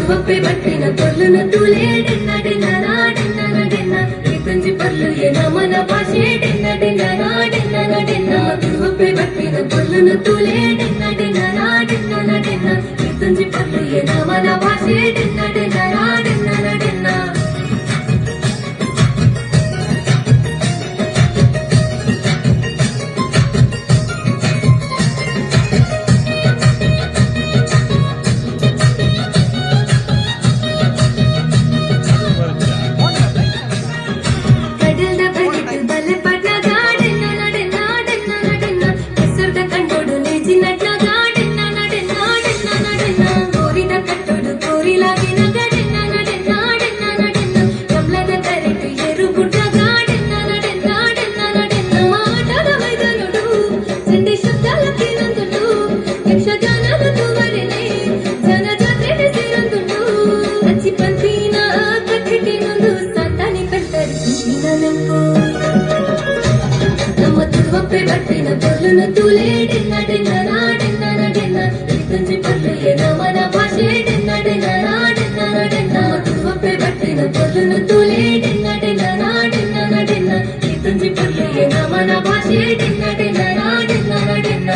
ಒಪ್ಪೆ ಬಟ್ಟಿನ ಪೊಲ್ಲುನ ತುಲೆ dinner dinner dinner dinner ಈ ತಂಜಿ ಪಲ್ಲು ನಮನ ಭಾಷೆ dinner dinner dinner dinner ಒಪ್ಪೆ ಬಟ್ಟಿನ ಪೊಲ್ಲುನ ತುಲೆ dinner dinner dinner dinner ಈ ತಂಜಿ ಪಲ್ಲು ನಮನ ಭಾಷೆ dinner dinner dinner dinner ಒಪ್ಪೆ ಬಟ್ಟಿನ ಪೊಲ್ಲುನ ತುಲೆ dinner dinner dinner dinner ಈ ತಂಜಿ ಪಲ್ಲು ನಮನ ಭಾಷೆ dinner dinner dinner dinner ಒಪ್ಪೆ ಬಟ್ಟಿನ ಪೊಲ್ಲುನ ತುಲೆ dinner dinner dinner dinner ಈ ತಂಜಿ ಪಲ್ಲು ನಮನ ಭಾಷೆ dinner dinner dinner dinner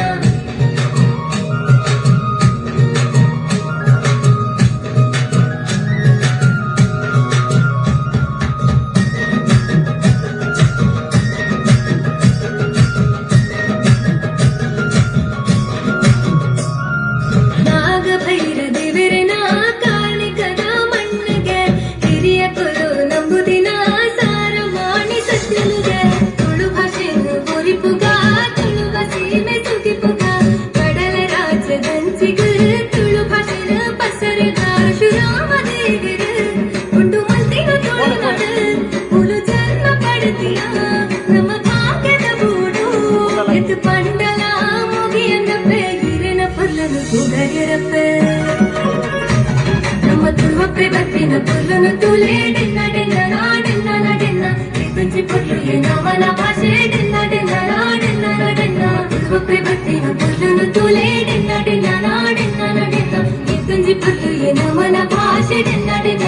ಒಪ್ಪೆ ಬಟ್ಟಿನ ಪೊಲ್ಲುನ ತುಲೆ dinner dinner dinner dinner ಈ ತಂಜಿ ಪಲ್ಲು ನಮನ ಭಾಷೆ dinner dinner dinner dinner ಒಪ್ಪೆ ಬಟ್ಟಿನ ಪೊಲ್ಲುನ ತುಲೆ dinner dinner dinner dinner ಈ ತಂಜಿ ಪಲ್ಲು ನಮನ ಭಾಷೆ ಡಿನ್ನ ಡಿನ್ನ